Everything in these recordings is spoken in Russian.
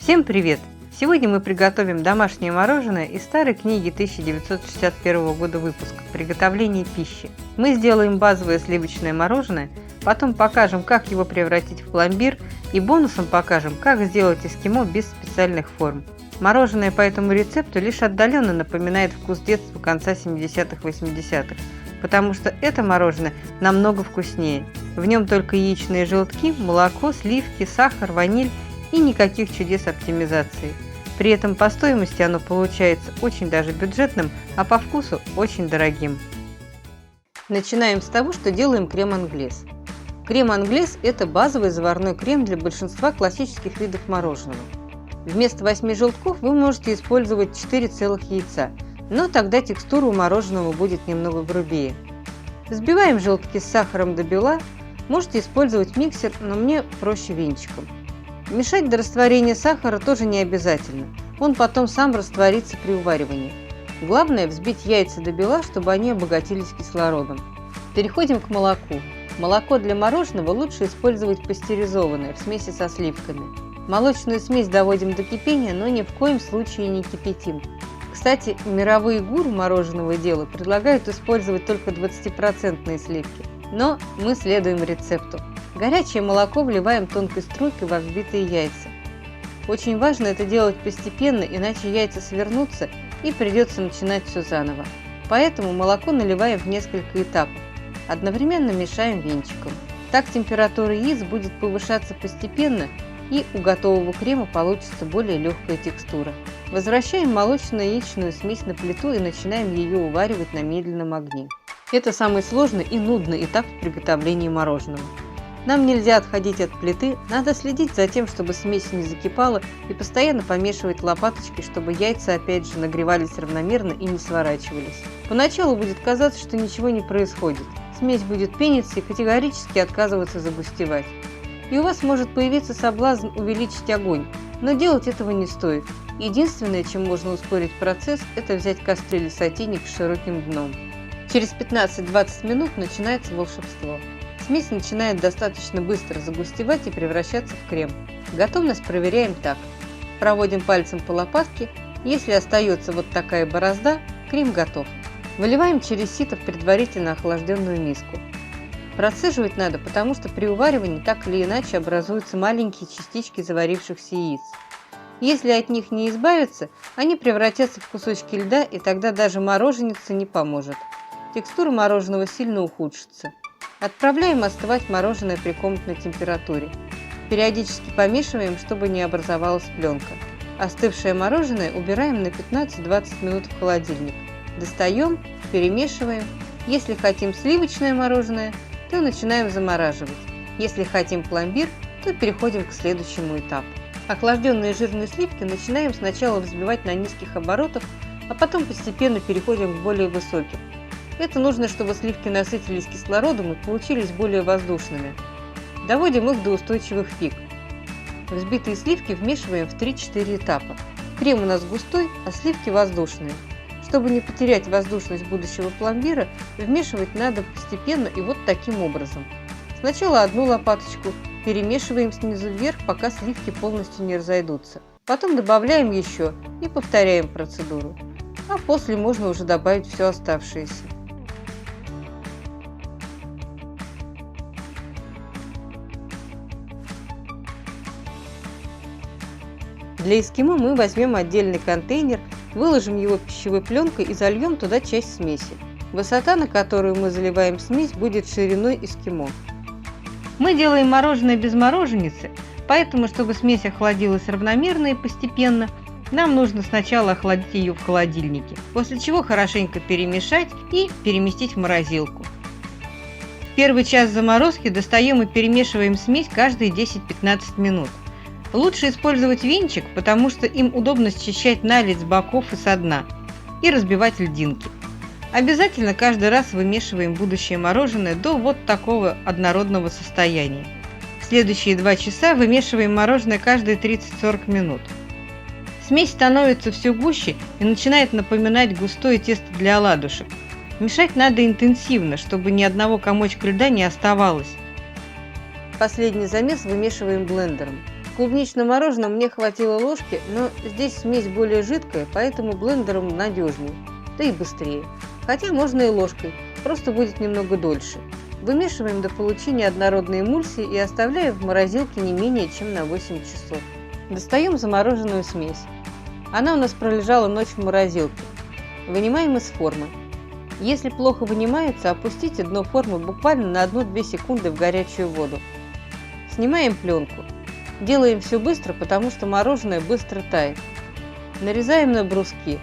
Всем привет! Сегодня мы приготовим домашнее мороженое из старой книги 1961 года выпуска «Приготовление пищи». Мы сделаем базовое сливочное мороженое, потом покажем, как его превратить в пломбир и бонусом покажем, как сделать эскимо без специальных форм. Мороженое по этому рецепту лишь отдаленно напоминает вкус детства конца 70-80-х, потому что это мороженое намного вкуснее. В нем только яичные желтки, молоко, сливки, сахар, ваниль и никаких чудес оптимизации. При этом по стоимости оно получается очень даже бюджетным, а по вкусу очень дорогим. Начинаем с того, что делаем крем англес. Крем англес – это базовый заварной крем для большинства классических видов мороженого. Вместо 8 желтков вы можете использовать 4 целых яйца, но тогда текстура у мороженого будет немного грубее. Взбиваем желтки с сахаром до бела, можете использовать миксер, но мне проще венчиком. Мешать до растворения сахара тоже не обязательно, он потом сам растворится при уваривании. Главное взбить яйца до бела, чтобы они обогатились кислородом. Переходим к молоку. Молоко для мороженого лучше использовать пастеризованное в смеси со сливками. Молочную смесь доводим до кипения, но ни в коем случае не кипятим. Кстати, мировые гуру мороженого дела предлагают использовать только 20% сливки, но мы следуем рецепту. Горячее молоко вливаем тонкой струйкой во взбитые яйца. Очень важно это делать постепенно, иначе яйца свернутся и придется начинать все заново. Поэтому молоко наливаем в несколько этапов. Одновременно мешаем венчиком. Так температура яиц будет повышаться постепенно, и у готового крема получится более легкая текстура. Возвращаем молочно-яичную смесь на плиту и начинаем ее уваривать на медленном огне. Это самый сложный и нудный этап в приготовлении мороженого. Нам нельзя отходить от плиты, надо следить за тем, чтобы смесь не закипала, и постоянно помешивать лопаточкой, чтобы яйца опять же нагревались равномерно и не сворачивались. Поначалу будет казаться, что ничего не происходит. Смесь будет пениться и категорически отказываться загустевать. И у вас может появиться соблазн увеличить огонь, но делать этого не стоит. Единственное, чем можно ускорить процесс, это взять кастрюль или сотейник с широким дном. Через 15-20 минут начинается волшебство. Смесь начинает достаточно быстро загустевать и превращаться в крем. Готовность проверяем так. Проводим пальцем по лопатке. Если остается вот такая борозда, крем готов. Выливаем через сито в предварительно охлажденную миску. Процеживать надо, потому что при уваривании так или иначе образуются маленькие частички заварившихся яиц. Если от них не избавиться, они превратятся в кусочки льда, и тогда даже мороженице не поможет. Текстура мороженого сильно ухудшится. Отправляем остывать мороженое при комнатной температуре. Периодически помешиваем, чтобы не образовалась пленка. Остывшее мороженое убираем на 15-20 минут в холодильник. Достаем, перемешиваем. Если хотим сливочное мороженое, то начинаем замораживать. Если хотим пломбир, то переходим к следующему этапу. Охлажденные жирные сливки начинаем сначала взбивать на низких оборотах, а потом постепенно переходим к более высоким. Это нужно, чтобы сливки насытились кислородом и получились более воздушными. Доводим их до устойчивых пик. Взбитые сливки вмешиваем в 3-4 этапа. Крем у нас густой, а сливки воздушные. Чтобы не потерять воздушность будущего пломбира, вмешивать надо постепенно и вот таким образом. Сначала одну лопаточку, перемешиваем снизу вверх, пока сливки полностью не разойдутся. Потом добавляем еще и повторяем процедуру. А после можно уже добавить все оставшееся. Для эскимо мы возьмем отдельный контейнер, выложим его пищевой пленкой и зальем туда часть смеси. Высота, на которую мы заливаем смесь, будет шириной эскимо. Мы делаем мороженое без мороженицы, поэтому, чтобы смесь охладилась равномерно и постепенно, нам нужно сначала охладить ее в холодильнике, после чего хорошенько перемешать и переместить в морозилку. В первый час заморозки достаем и перемешиваем смесь каждые 10-15 минут. Лучше использовать венчик, потому что им удобно счищать наледь с боков и со дна и разбивать льдинки. Обязательно каждый раз вымешиваем будущее мороженое до вот такого однородного состояния. В следующие 2 часа вымешиваем мороженое каждые 30-40 минут. Смесь становится все гуще и начинает напоминать густое тесто для оладушек. Мешать надо интенсивно, чтобы ни одного комочка льда не оставалось. Последний замес вымешиваем блендером. клубничном мороженом мне хватило ложки, но здесь смесь более жидкая, поэтому блендером надежнее, да и быстрее. Хотя можно и ложкой, просто будет немного дольше. Вымешиваем до получения однородной эмульсии и оставляем в морозилке не менее чем на 8 часов. Достаем замороженную смесь. Она у нас пролежала ночь в морозилке. Вынимаем из формы. Если плохо вынимается, опустите дно формы буквально на 1-2 секунды в горячую воду. Снимаем пленку. Делаем все быстро, потому что мороженое быстро тает. Нарезаем на бруски.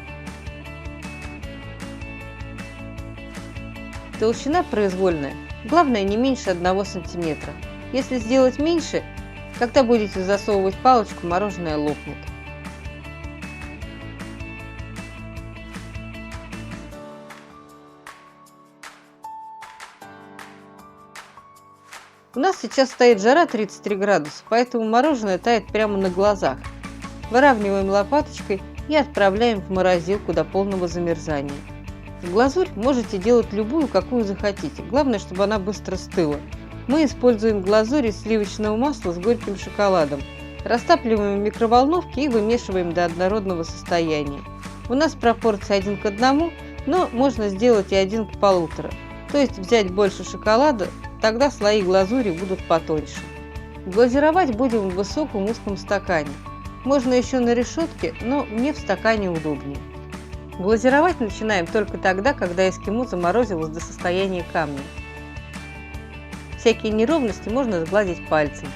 Толщина произвольная. Главное, не меньше 1 см. Если сделать меньше, когда будете засовывать палочку, мороженое лопнет. У нас сейчас стоит жара 33 градуса, поэтому мороженое тает прямо на глазах. Выравниваем лопаточкой и отправляем в морозилку до полного замерзания. Глазурь можете делать любую, какую захотите. Главное, чтобы она быстро стыла. Мы используем глазурь из сливочного масла с горьким шоколадом. Растапливаем в микроволновке и вымешиваем до однородного состояния. У нас пропорция 1 к 1, но можно сделать и 1 к 1,5. То есть взять больше шоколада, тогда слои глазури будут потоньше. Глазировать будем в высоком узком стакане. Можно еще на решетке, но мне в стакане удобнее. Глазировать начинаем только тогда, когда эскимо заморозилось до состояния камня. Всякие неровности можно сгладить пальцем.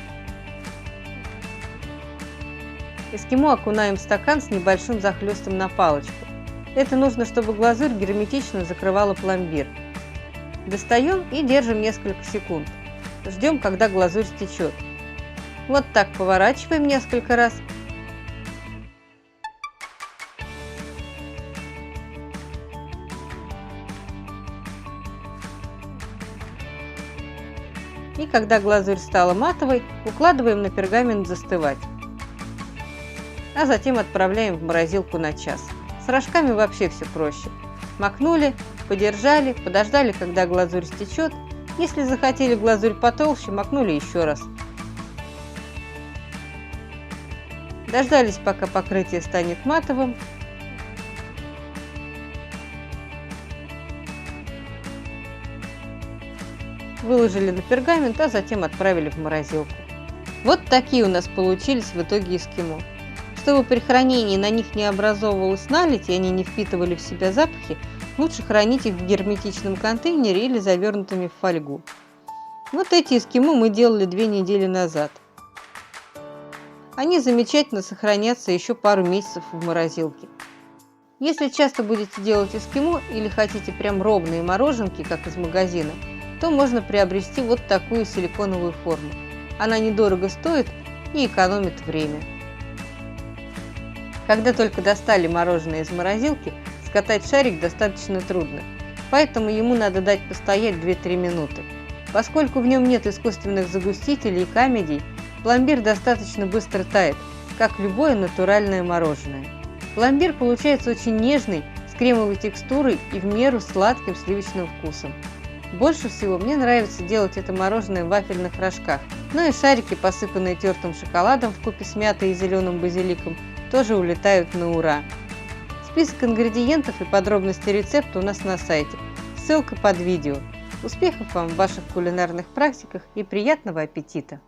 Эскимо окунаем в стакан с небольшим захлестом на палочку. Это нужно, чтобы глазурь герметично закрывала пломбир. Достаем и держим несколько секунд. Ждем, когда глазурь стечет. Вот так поворачиваем несколько раз. И когда глазурь стала матовой, укладываем на пергамент застывать. А затем отправляем в морозилку на час. С рожками вообще все проще. Макнули, подержали, подождали, когда глазурь стечет. Если захотели глазурь потолще, макнули еще раз. Дождались, пока покрытие станет матовым. Выложили на пергамент, а затем отправили в морозилку. Вот такие у нас получились в итоге эскимо. Чтобы при хранении на них не образовывалась наледь и они не впитывали в себя запахи, лучше хранить их в герметичном контейнере или завернутыми в фольгу. Вот эти эскимо мы делали 2 недели назад. Они замечательно сохранятся еще пару месяцев в морозилке. Если часто будете делать эскимо или хотите прям ровные мороженки, как из магазина, то можно приобрести вот такую силиконовую форму. Она недорого стоит и экономит время. Когда только достали мороженое из морозилки, скатать шарик достаточно трудно, поэтому ему надо дать постоять 2-3 минуты. Поскольку в нем нет искусственных загустителей и камедий, пломбир достаточно быстро тает, как любое натуральное мороженое. Пломбир получается очень нежный, с кремовой текстурой и в меру сладким сливочным вкусом. Больше всего мне нравится делать это мороженое в вафельных рожках, но и шарики, посыпанные тертым шоколадом вкупе с мятой и зеленым базиликом, тоже улетают на ура. Список ингредиентов и подробности рецепта у нас на сайте. Ссылка под видео. Успехов вам в ваших кулинарных практиках и приятного аппетита!